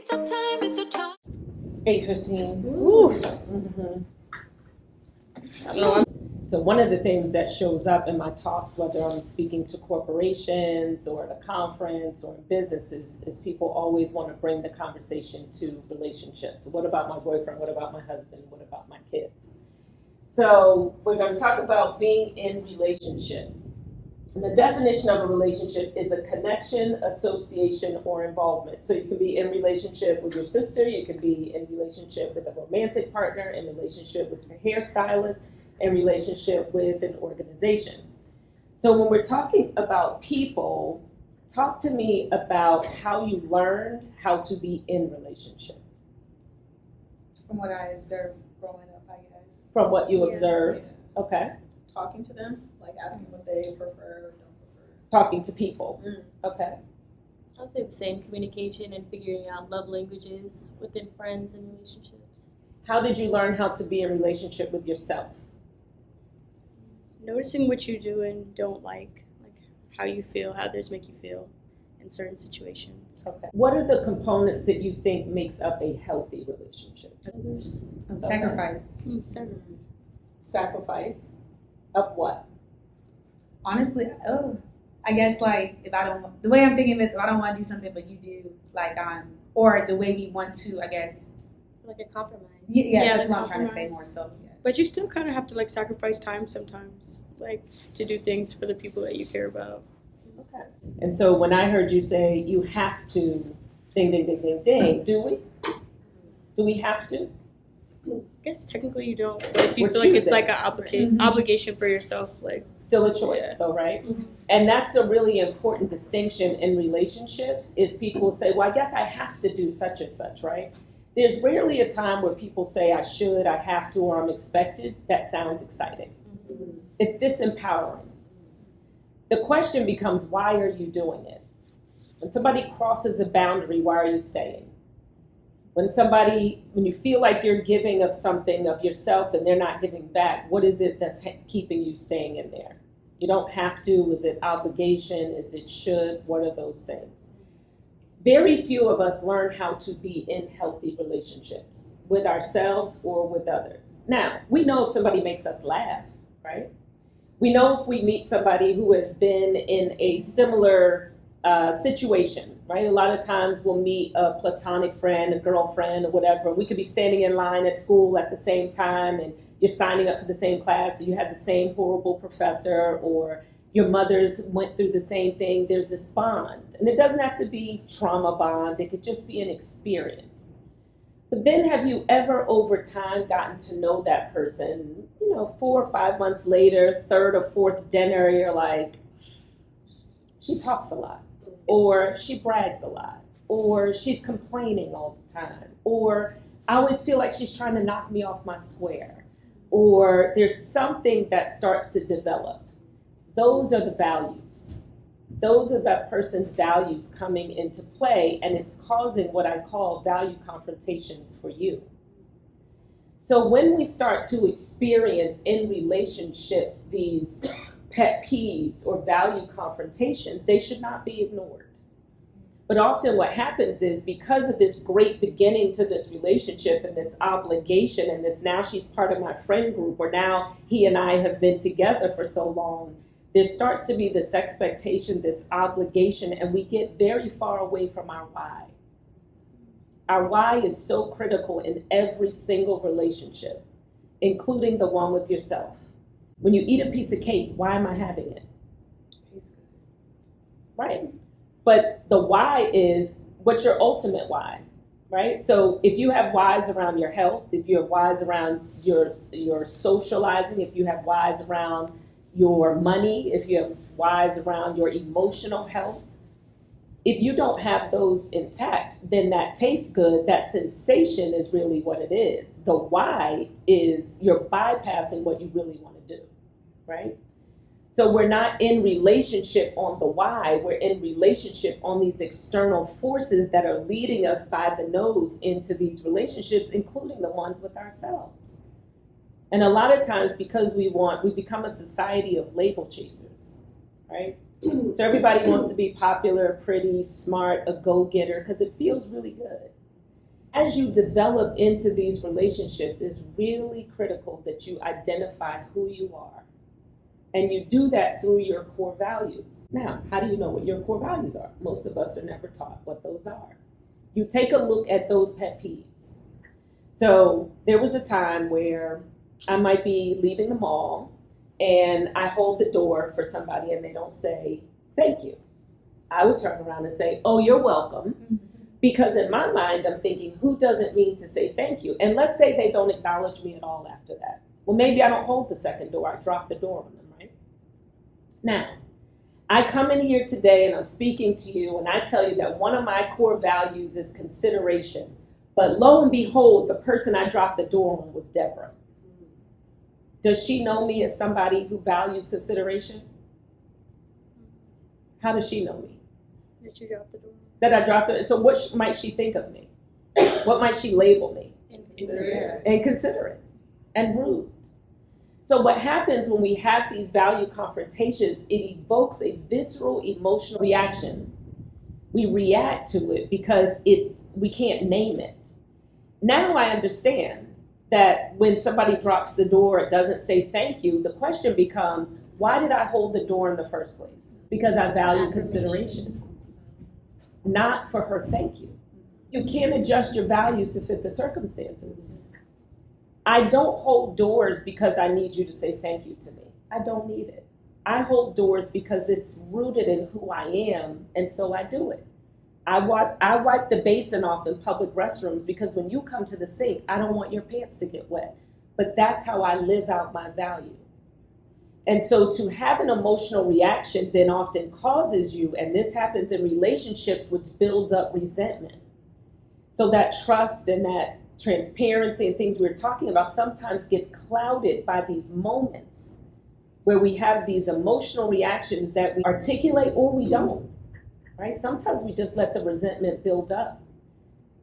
It's our time, it's your time. 8:15. Oof. So one of the things that shows up in my talks, whether I'm speaking to corporations or at a conference or in businesses, is people always want to bring the conversation to relationships. What about my boyfriend? What about my husband? What about my kids? So we're going to talk about being in relationship. And the definition of a relationship is a connection, association, or involvement. So you can be in relationship with your sister, you can be in relationship with a romantic partner, in relationship with a hairstylist, in relationship with an organization. So when we're talking about people, talk to me about how you learned how to be in relationship. From what I observed growing up, I guess. From what you observed, okay. Talking to them, like asking what they prefer or don't prefer. Talking to people, okay. I would say the same, communication and figuring out love languages within friends and relationships. How did you learn how to be in relationship with yourself? Noticing what you do and don't like how you feel, how others make you feel in certain situations. Okay. What are the components that you think makes up a healthy relationship? Others. Sacrifice. Sacrifice. Sacrifice of what? Honestly, I guess like if I don't, the way I'm thinking is if I don't want to do something but you do, like or the way we want to, I guess. Like a compromise. Yeah, that's what I'm trying to say more so. Yeah. But you still kind of have to sacrifice time sometimes, to do things for the people that you care about. Okay. And so when I heard you say you have to, ding, ding, ding, ding, ding, do we? Do we have to? I guess technically you don't, but if you We're feel like it's choosing. like an obligation for yourself, Still a choice, Yeah. though, right? Mm-hmm. And that's a really important distinction in relationships is people say, well, I guess I have to do such and such, right? There's rarely a time where people say I should, I have to, or I'm expected. That sounds exciting. It's disempowering. The question becomes, why are you doing it? When somebody crosses a boundary, why are you staying? When you feel like you're giving of something of yourself and they're not giving back, what is it that's keeping you staying in there? You don't have to. Is it obligation? Is it should? What are those things? Very few of us learn how to be in healthy relationships with ourselves or with others. Now, we know if somebody makes us laugh, right? We know if we meet somebody who has been in a similar situation, right? A lot of times we'll meet a platonic friend, a girlfriend, or whatever. We could be standing in line at school at the same time, and you're signing up for the same class, or you have the same horrible professor, or your mothers went through the same thing. There's this bond. And it doesn't have to be trauma bond. It could just be an experience. But then have you ever over time gotten to know that person, 4 or 5 months later, third or fourth dinner, you're like, she talks a lot, or she brags a lot, or she's complaining all the time, or I always feel like she's trying to knock me off my square, or there's something that starts to develop. Those are the values. Those are that person's values coming into play, and it's causing what I call value confrontations for you. So when we start to experience in relationships these pet peeves or value confrontations, they should not be ignored. But often what happens is because of this great beginning to this relationship and this obligation and this now she's part of my friend group, or now he and I have been together for so long, there starts to be this expectation, this obligation, and we get very far away from our why. Our why is so critical in every single relationship, including the one with yourself. When you eat a piece of cake, why am I having it? Right? But the why is what's your ultimate why, right? So if you have whys around your health, if you have whys around your socializing, if you have whys around your money, if you have whys around your emotional health, if you don't have those intact, then that tastes good, that sensation is really what it is. The why is you're bypassing what you really want to do, right? So we're not in relationship on the why, we're in relationship on these external forces that are leading us by the nose into these relationships, including the ones with ourselves. And a lot of times because we become a society of label chasers, right? So everybody wants to be popular, pretty, smart, a go-getter, because it feels really good. As you develop into these relationships, it's really critical that you identify who you are. And you do that through your core values. Now, how do you know what your core values are? Most of us are never taught what those are. You take a look at those pet peeves. So there was a time where I might be leaving the mall and I hold the door for somebody and they don't say, thank you. I would turn around and say, oh, you're welcome. Because in my mind, I'm thinking, who doesn't mean to say thank you? And let's say they don't acknowledge me at all after that. Well, maybe I don't hold the second door. I drop the door on them, right? Now, I come in here today and I'm speaking to you and I tell you that one of my core values is consideration. But lo and behold, the person I dropped the door on was Deborah. Does she know me as somebody who values consideration? How does she know me? That you dropped the door. That I dropped it. So what might she think of me? What might she label me? Inconsiderate and rude. So what happens when we have these value confrontations, it evokes a visceral emotional reaction. We react to it because we can't name it. Now I understand that when somebody drops the door, it doesn't say thank you. The question becomes, why did I hold the door in the first place? Because I value consideration. Not for her thank you. You can't adjust your values to fit the circumstances. I don't hold doors because I need you to say thank you to me. I don't need it. I hold doors because it's rooted in who I am, and so I do it. I wipe the basin off in public restrooms because when you come to the sink, I don't want your pants to get wet. But that's how I live out my value. And so to have an emotional reaction then often causes you, and this happens in relationships, which builds up resentment. So that trust and that transparency and things we're talking about sometimes gets clouded by these moments where we have these emotional reactions that we articulate or we don't, right? Sometimes we just let the resentment build up.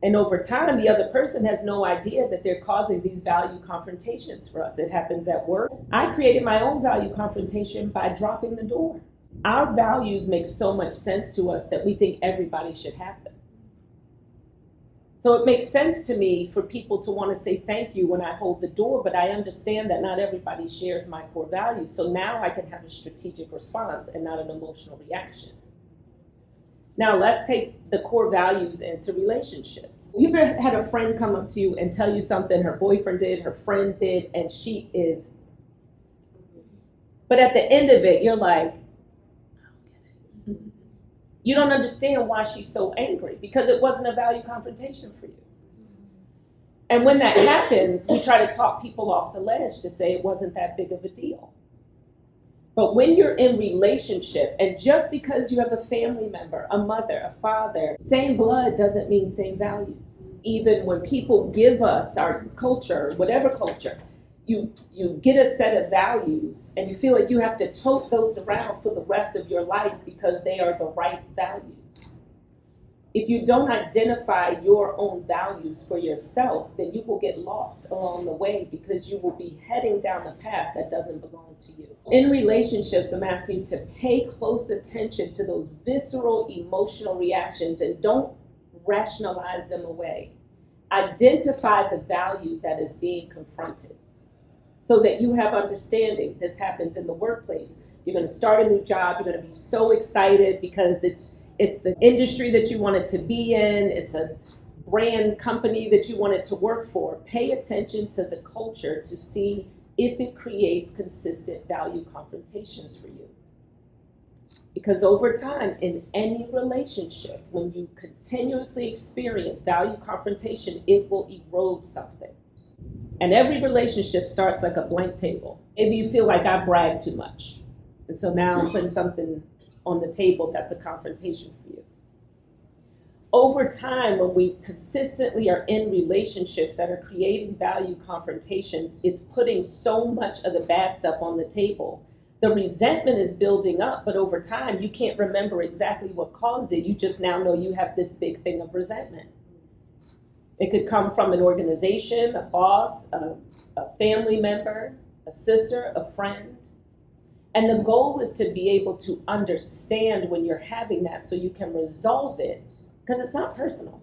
And over time, the other person has no idea that they're causing these value confrontations for us. It happens at work. I created my own value confrontation by dropping the door. Our values make so much sense to us that we think everybody should have them. So it makes sense to me for people to want to say thank you when I hold the door, but I understand that not everybody shares my core values. So now I can have a strategic response and not an emotional reaction. Now let's take the core values into relationships. You've ever had a friend come up to you and tell you something her boyfriend did, her friend did, and she is, but at the end of it, you're like, you don't understand why she's so angry because it wasn't a value confrontation for you. And when that happens, we try to talk people off the ledge to say it wasn't that big of a deal. But when you're in relationship, and just because you have a family member, a mother, a father, same blood doesn't mean same values. Even when people give us our culture, whatever culture, you get a set of values and you feel like you have to tote those around for the rest of your life because they are the right values. If you don't identify your own values for yourself, then you will get lost along the way because you will be heading down a path that doesn't belong to you. In relationships, I'm asking you to pay close attention to those visceral emotional reactions and don't rationalize them away. Identify the value that is being confronted so that you have understanding. This happens in the workplace. You're going to start a new job. You're going to be so excited because it's the industry that you wanted to be in. It's a brand company that you wanted to work for. Pay attention to the culture to see if it creates consistent value confrontations for you. Because over time, in any relationship, when you continuously experience value confrontation, it will erode something. And every relationship starts like a blank table. Maybe you feel like I brag too much. And so now I'm putting something on the table that's a confrontation for you. Over time, when we consistently are in relationships that are creating value confrontations, it's putting so much of the bad stuff on the table. The resentment is building up, but over time, you can't remember exactly what caused it. You just now know you have this big thing of resentment. It could come from an organization, a boss, a family member, a sister, a friend. And the goal is to be able to understand when you're having that so you can resolve it, because it's not personal.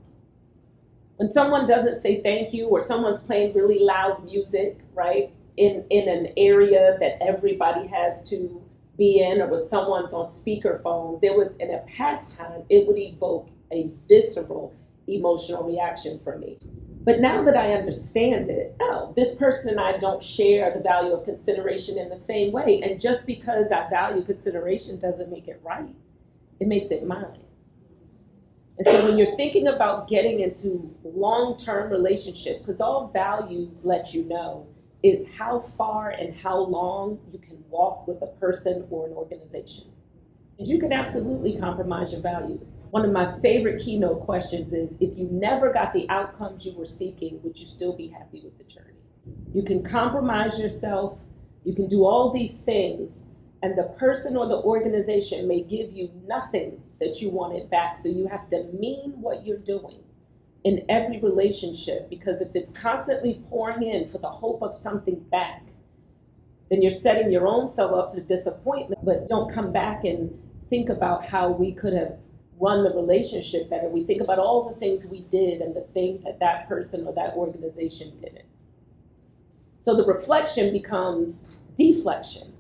When someone doesn't say thank you, or someone's playing really loud music, right, in an area that everybody has to be in, or when someone's on speakerphone, there was, in a past time, it would evoke a visceral emotional reaction for me. But now that I understand it, oh, this person and I don't share the value of consideration in the same way. And just because I value consideration doesn't make it right. It makes it mine. And so when you're thinking about getting into long-term relationships, because all values let you know is how far and how long you can walk with a person or an organization. And you can absolutely compromise your values. One of my favorite keynote questions is, if you never got the outcomes you were seeking, would you still be happy with the journey? You can compromise yourself, you can do all these things, and the person or the organization may give you nothing that you wanted back. So you have to mean what you're doing in every relationship, because if it's constantly pouring in for the hope of something back, then you're setting your own self up for disappointment. But don't come back and think about how we could have run the relationship better. We think about all the things we did and the things that that person or that organization didn't. So the reflection becomes deflection,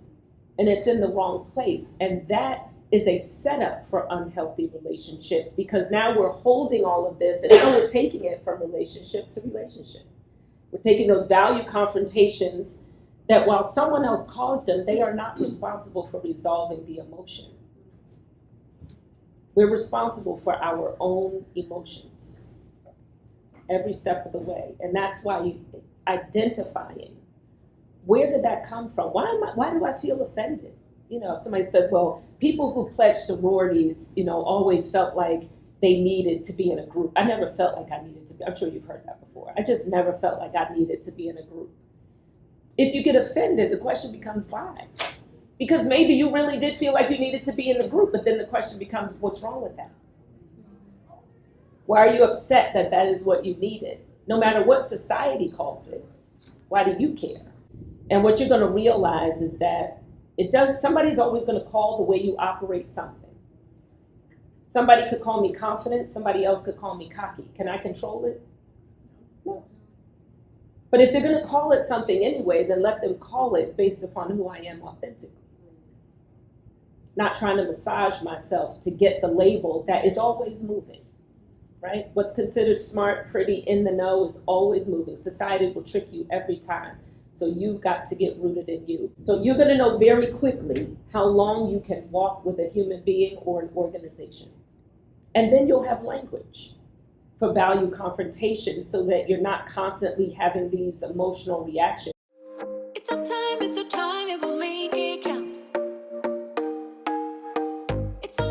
and it's in the wrong place. And that is a setup for unhealthy relationships, because now we're holding all of this and now we're taking it from relationship to relationship. We're taking those value confrontations that, while someone else caused them, they are not responsible for resolving the emotion. We're responsible for our own emotions every step of the way. And that's why identifying, where did that come from? Why do I feel offended? You know, if somebody said, well, people who pledge sororities, you know, always felt like they needed to be in a group. I never felt like I needed to be. I'm sure you've heard that before. I just never felt like I needed to be in a group. If you get offended, the question becomes why? Because maybe you really did feel like you needed to be in the group, but then the question becomes, what's wrong with that? Why are you upset that that is what you needed? No matter what society calls it, why do you care? And what you're going to realize is that somebody's always going to call the way you operate something. Somebody could call me confident, somebody else could call me cocky. Can I control it? No. But if they're going to call it something anyway, then let them call it based upon who I am authentically. Not trying to massage myself to get the label that is always moving, right? What's considered smart, pretty, in the know is always moving. Society will trick you every time. So you've got to get rooted in you. So you're going to know very quickly how long you can walk with a human being or an organization. And then you'll have language for value confrontation, so that you're not constantly having these emotional reactions. It's our time, it will make it count. It's a